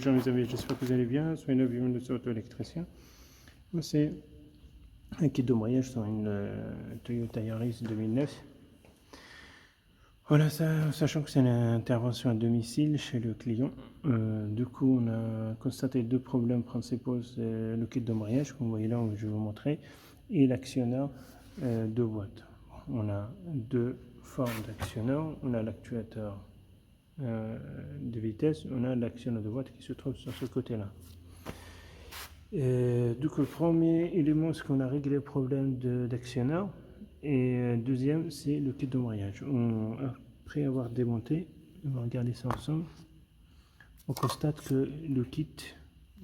Bonjour mes amis, j'espère que vous allez bien. Soyez le bienvenu sur Auto-Électricien. C'est un kit de mariage sur une Toyota Yaris 2009. Voilà, sachant que c'est une intervention à domicile chez le client. Du coup, on a constaté deux problèmes principaux. C'est le kit de mariage, comme vous voyez là, je vais vous montrer, et l'actionneur de boîte. On a deux formes d'actionneur. On a l'actuateur de vitesse, on a l'actionneur de boîte qui se trouve sur ce côté-là. Donc le premier élément, c'est qu'on a réglé le problème d'actionneur. Et deuxième, c'est le kit de mariage. Après avoir démonté, on va regarder ça ensemble. On constate que le kit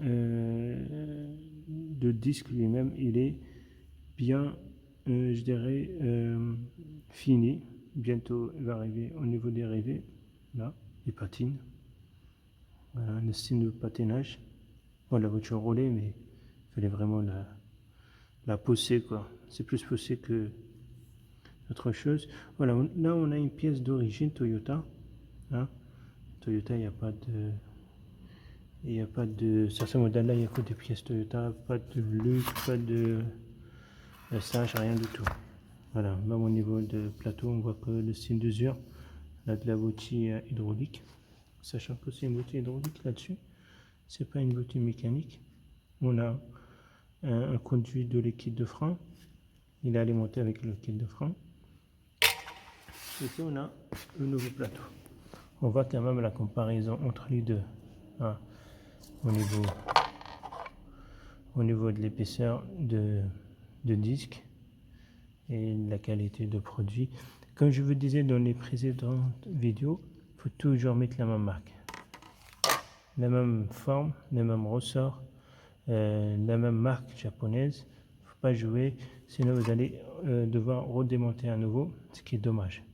de disque lui-même, il est bien, je dirais, fini. Bientôt, il va arriver au niveau des rivets. Là, il patine. Voilà, un style de patinage. Bon, la voiture roulait, mais il fallait vraiment la pousser, quoi. C'est plus poussé que autre chose. Voilà, là on a une pièce d'origine Toyota. Hein. Toyota, il n'y a pas de. Il n'y a pas de. Sur ce modèle-là, il n'y a que des pièces Toyota, pas de luxe, pas de sage, rien du tout. Voilà, même au niveau de plateau, on voit que le style d'usure, là de la boutie hydraulique. Sachant que c'est une boutie hydraulique là-dessus, c'est pas une boutie mécanique. On a un conduit de liquide de frein, il est alimenté avec le liquide de frein. Ici on a le nouveau plateau. On voit quand même la comparaison entre les deux, hein, au niveau de l'épaisseur de disque et la qualité de produit. Comme je vous disais dans les précédentes vidéos, il faut toujours mettre la même marque, la même forme, les mêmes ressorts, la même marque japonaise. Il ne faut pas jouer, sinon vous allez devoir redémonter à nouveau, ce qui est dommage.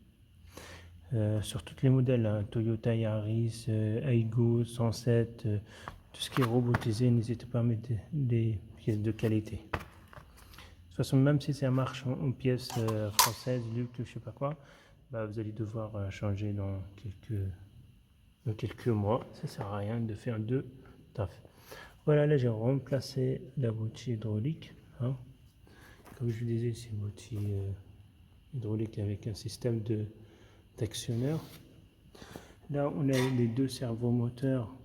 Sur tous les modèles, hein, Toyota Yaris, Aygo, 107, tout ce qui est robotisé, n'hésitez pas à mettre des pièces de qualité. De toute façon, même si ça marche en pièces françaises, luxe, je ne sais pas quoi, bah, vous allez devoir changer dans quelques mois. Ça ne sert à rien de faire deux taf. Voilà, là j'ai remplacé la boutie hydraulique. Hein. Comme je vous disais, c'est une boutie hydraulique avec un système d'actionneur. Là, on a les deux servomoteurs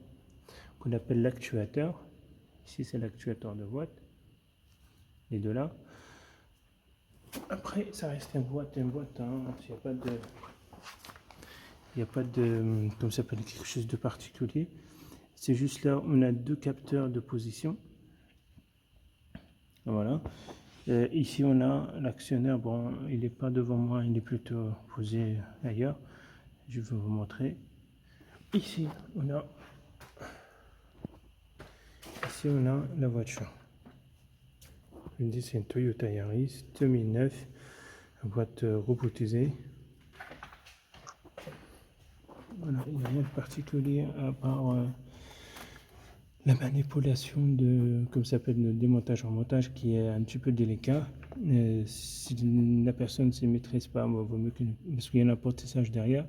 qu'on appelle l'actuateur. Ici, c'est l'actuateur de boîte. Les deux là. Après, ça reste une boîte. Hein. Il n'y a pas de, comme ça s'appelle, quelque chose de particulier. C'est juste là, on a deux capteurs de position. Voilà. Ici, on a l'actionneur. Bon, il n'est pas devant moi, il est plutôt posé ailleurs. Je vais vous montrer. Ici, on a la voiture. Je me dis, c'est une Toyota Yaris 2009, boîte robotisée. Voilà, il n'y a rien de particulier à part la manipulation comme ça s'appelle, le démontage en montage qui est un petit peu délicat. Si la personne ne se maîtrise pas, parce qu'il y a un apprentissage derrière.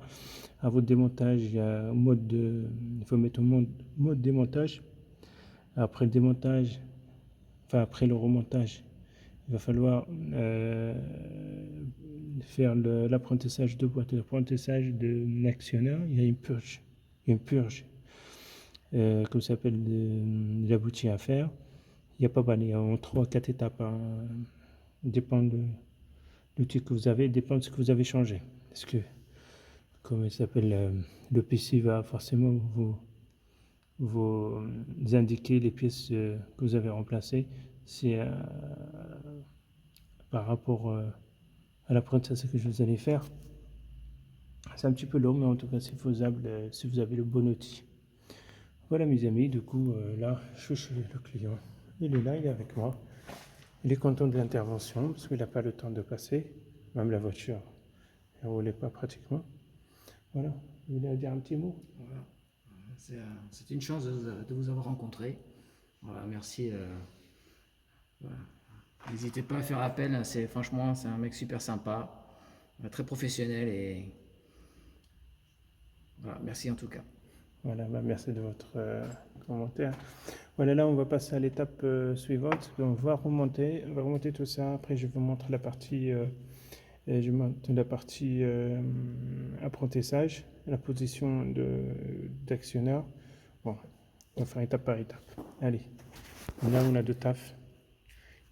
À votre démontage, il y a il faut mettre au mode démontage. Après le démontage, après le remontage, il va falloir faire l'apprentissage de boîte, l'apprentissage de l'actionneur. Il y a une purge, comme ça s'appelle, de la boutie à faire. Il n'y a pas mal, il y a en 3-4 étapes. Hein. Dépend de l'outil que vous avez, dépend de ce que vous avez changé. Parce que, comme il s'appelle, le PC va forcément vous indiquer les pièces que vous avez remplacées. C'est par rapport à l'apprentissage que vous allez faire. C'est un petit peu long, mais en tout cas c'est faisable si vous avez le bon outil. Voilà mes amis, du coup là je suis chez le client. Il est là, il est avec moi. Il est content de l'intervention parce qu'il n'a pas le temps de passer. Même la voiture ne roulait pas pratiquement. Voilà, vous voulez dire un petit mot? Voilà. C'est une chance de vous avoir rencontré. Voilà, merci. Voilà. N'hésitez pas à faire appel. Franchement, c'est un mec super sympa, très professionnel et voilà, merci en tout cas. Voilà, bah merci de votre remonter. Hein. Voilà, là, on va passer à l'étape suivante. Donc, on va remonter tout ça. Après, je vous montre la partie, apprentissage, la position d'actionneur. Bon, on va faire étape par étape. Allez, là, on a deux tafs.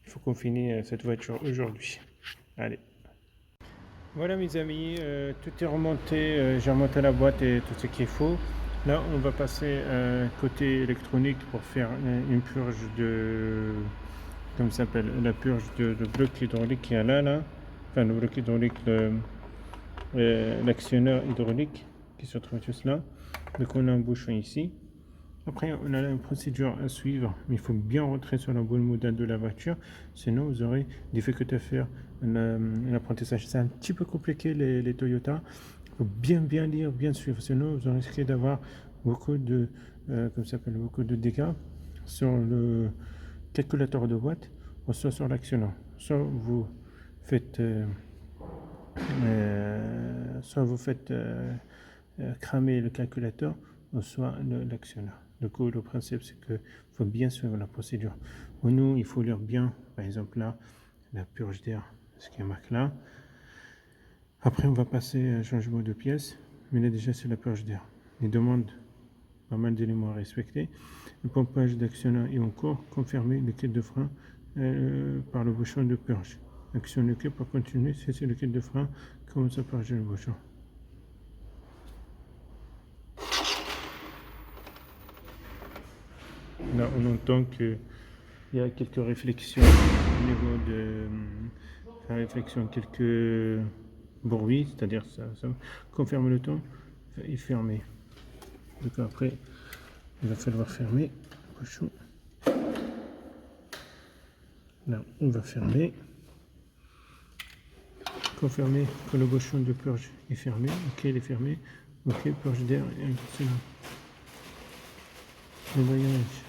Il faut qu'on finisse cette voiture aujourd'hui. Allez. Voilà mes amis, tout est remonté, j'ai remonté la boîte et tout ce qu'il faut. Là on va passer côté électronique pour faire une purge de, comme ça s'appelle, la purge de bloc hydraulique qu'il y a là. Enfin le bloc hydraulique, l'actionneur hydraulique qui se trouve juste là. Donc on a un bouchon ici. Après, on a une procédure à suivre, mais il faut bien rentrer sur la bonne modèle de la voiture, sinon vous aurez des difficultés à faire l'apprentissage. C'est un petit peu compliqué les Toyota. Il faut bien lire, bien suivre, sinon vous risquez d'avoir beaucoup de, beaucoup de dégâts sur le calculateur de boîte, ou soit sur l'actionneur. Soit vous faites, cramer le calculateur, ou soit l'actionneur. Du coup, le principe, c'est qu'il faut bien suivre la procédure. Pour nous, il faut lire bien, par exemple là, la purge d'air, ce qui est marqué là. Après, on va passer à un changement de pièce, mais là déjà, c'est la purge d'air. Il demande pas mal d'éléments à respecter. Le pompage d'actionneur est en cours. Confirmer le kit de frein par le bouchon de purge. Action le kit pour continuer. C'est le kit de frein. Commence à purger le bouchon. Là, on entend qu'il y a quelques réflexions au niveau de la réflexion, quelques bruits, c'est-à-dire ça confirme le temps et fermer. Donc après, il va falloir fermer le bouchon. Là, on va fermer. Confirmer que le bouchon de purge est fermé. Ok, il est fermé. Ok, purge d'air et un nettoyage.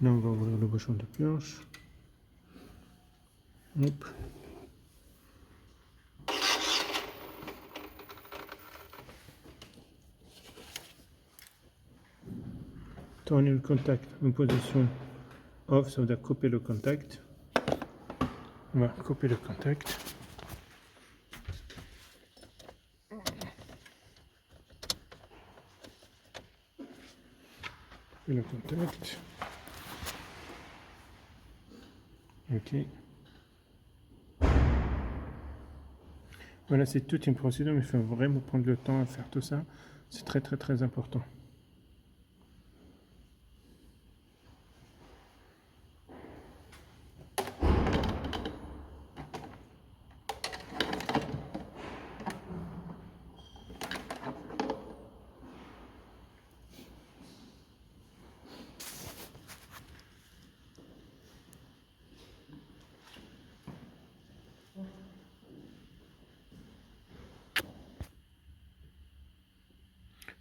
Là, on va ouvrir le bouchon de purge. Hop. Tourner le contact en position off, ça veut dire couper le contact. On va couper le contact. Couper le contact. Ok. Voilà, c'est toute une procédure, mais il faut vraiment prendre le temps à faire tout ça. C'est très important.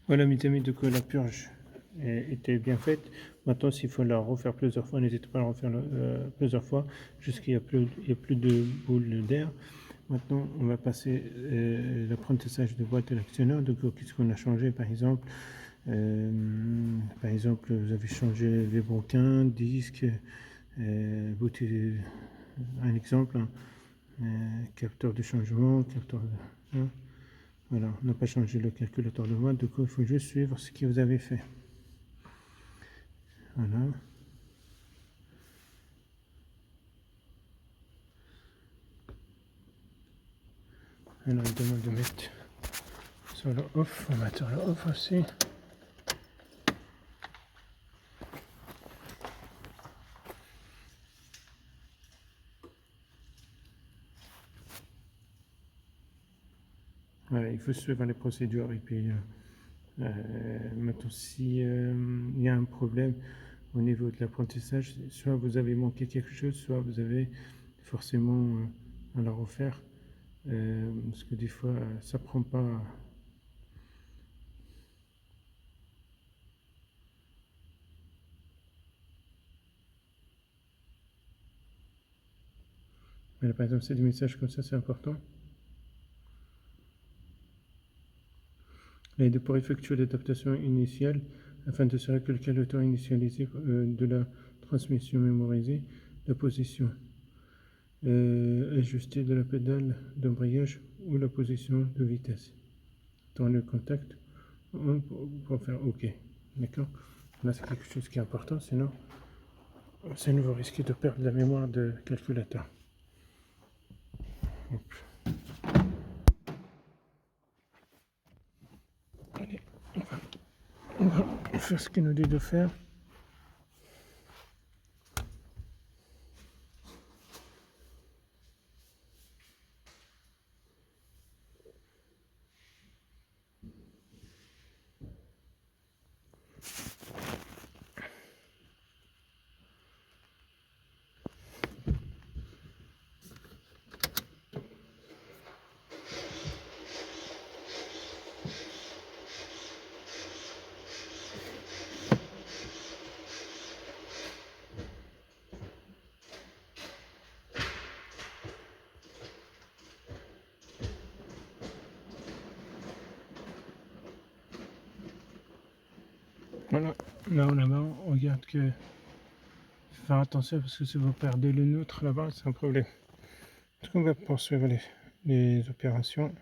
Voilà mes amis, donc la purge était bien faite. Maintenant, s'il faut la refaire plusieurs fois, n'hésitez pas à la refaire plusieurs fois jusqu'il n'y a plus de boules d'air. Maintenant, on va passer l'apprentissage de boîte à l'actionneur. Donc, qu'est-ce qu'on a changé par exemple? Vous avez changé les broquins, disques, un exemple, capteur de changement, capteur de... Hein. Voilà, on n'a pas changé le calculateur de boîte, du coup il faut juste suivre ce que vous avez fait. Voilà. Alors il demande de mettre sur le off, on va mettre sur le off aussi. Voilà, il faut suivre les procédures et puis maintenant si il y a un problème au niveau de l'apprentissage, soit vous avez manqué quelque chose, soit vous avez forcément à la refaire parce que des fois ça prend pas. Mais par exemple, c'est des messages comme ça, c'est important. Et pour effectuer l'adaptation initiale, afin de se calculer le temps initialisé de la transmission mémorisée, la position ajustée de la pédale d'embrayage ou la position de vitesse. Dans le contact, on peut faire OK. D'accord? Là, c'est quelque chose qui est important, sinon vous risquez de perdre la mémoire de calculateur. Hop. Allez, on va faire ce qu'il nous dit de faire. Voilà, là en avant, on regarde que faire attention parce que si vous perdez le nôtre là-bas, c'est un problème. Donc on va poursuivre les opérations.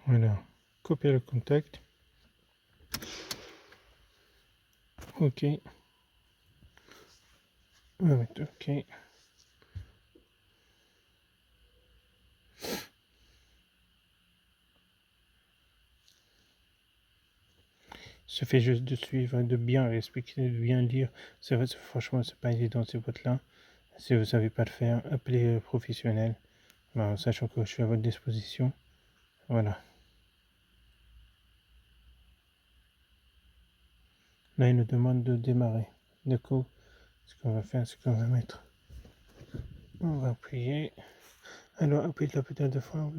Voilà, copier le contact. OK. On va mettre OK. Il suffit juste de suivre, de bien respecter, de bien dire. Franchement, c'est pas évident ces boîtes-là. Si vous ne savez pas le faire, appelez le professionnel. En sachant que je suis à votre disposition. Voilà. Là, il nous demande de démarrer. Du coup, ce qu'on va faire, c'est qu'on va mettre. On va appuyer. Alors, appuyez la pédale de frein.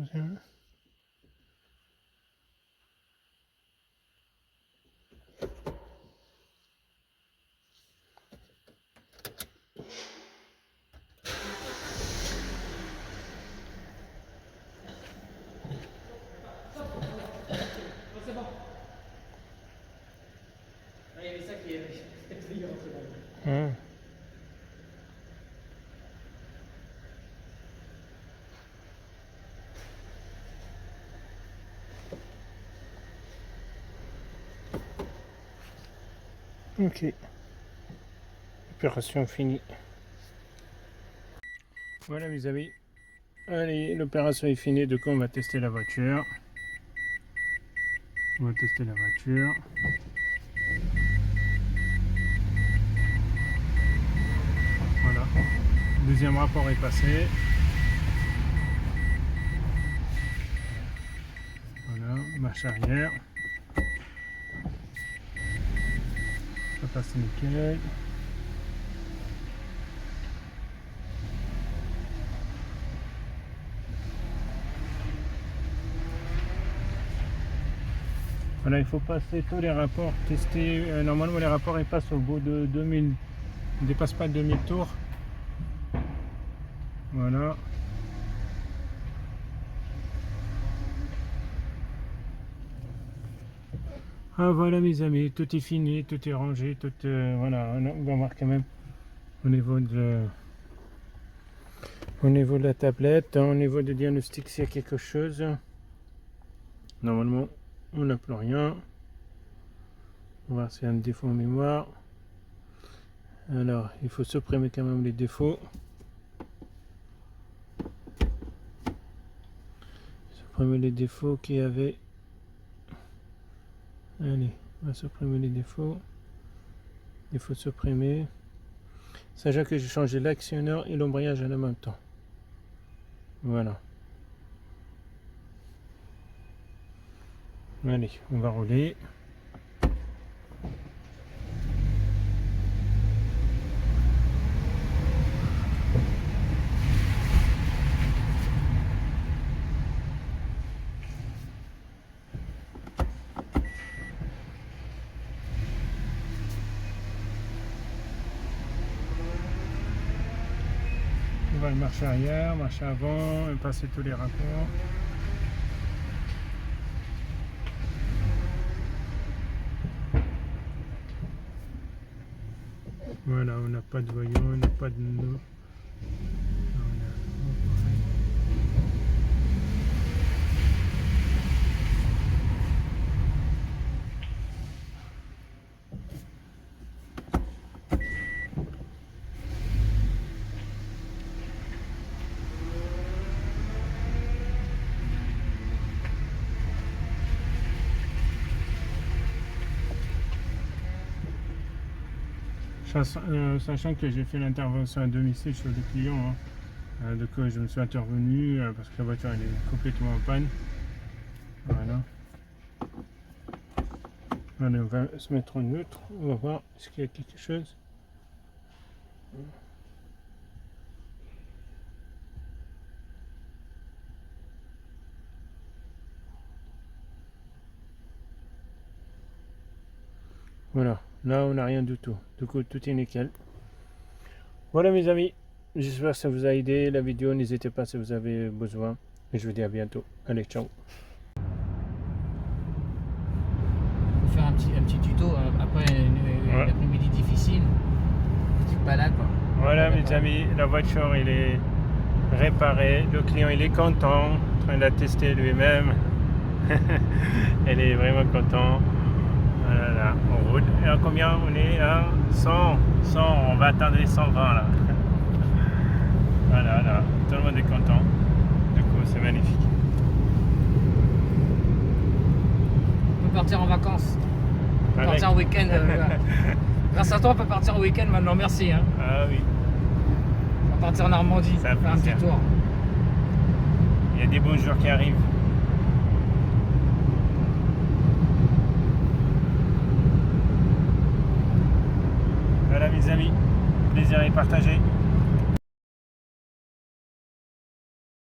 C'est bon. Il y avait ça qui est OK. Opération finie. Voilà mes amis. Allez, l'opération est finie. Donc on va tester la voiture. On va tester la voiture. Voilà. Le deuxième rapport est passé. Voilà, marche arrière. Ça passe nickel. Voilà, il faut passer tous les rapports, tester. Normalement, les rapports ils passent au bout de 2000. Ils ne dépassent pas 2000 tours. Voilà. Ah voilà mes amis, tout est fini, tout est rangé, tout voilà, on va voir quand même au niveau de la tablette, au niveau du diagnostic s'il y a quelque chose. Normalement on n'a plus rien. On va voir s'il y a un défaut en mémoire. Alors il faut supprimer quand même les défauts. Supprimer les défauts qu'il y avait. Allez, on va supprimer les défauts. Il faut supprimer. Sachant que j'ai changé l'actionneur et l'embrayage en même temps. Voilà. Allez, on va rouler. le marche arrière, marche avant, passer tous les rapports. Voilà, on n'a pas de voyant, on n'a pas de nœud. Sachant que j'ai fait l'intervention à domicile sur le client, hein. Donc je me suis intervenu parce que la voiture elle est complètement en panne. Voilà. Allez, on va se mettre en neutre, on va voir est-ce qu'il y a quelque chose. Voilà, là on n'a rien du tout. Du coup tout est nickel. Voilà mes amis, j'espère que ça vous a aidé la vidéo. N'hésitez pas si vous avez besoin. Et je vous dis à bientôt. Allez, ciao. Pour faire un petit tuto après une après-midi difficile. Petite balade. Voilà mes amis, la voiture elle est réparée. Le client il est content, en train de la tester lui-même. Elle est vraiment content. Voilà, on roule. Et à combien on est à 100, on va atteindre les 120 là. Voilà, là, tout le monde est content. Du coup, c'est magnifique. On peut partir en vacances. On peut partir en week-end. Grâce à toi, on peut partir en week-end maintenant. Merci. Hein. Ah oui. On va partir en Normandie. Ça Faire un petit tour. Il y a des beaux jours qui arrivent. Voilà mes amis, plaisir est partagé.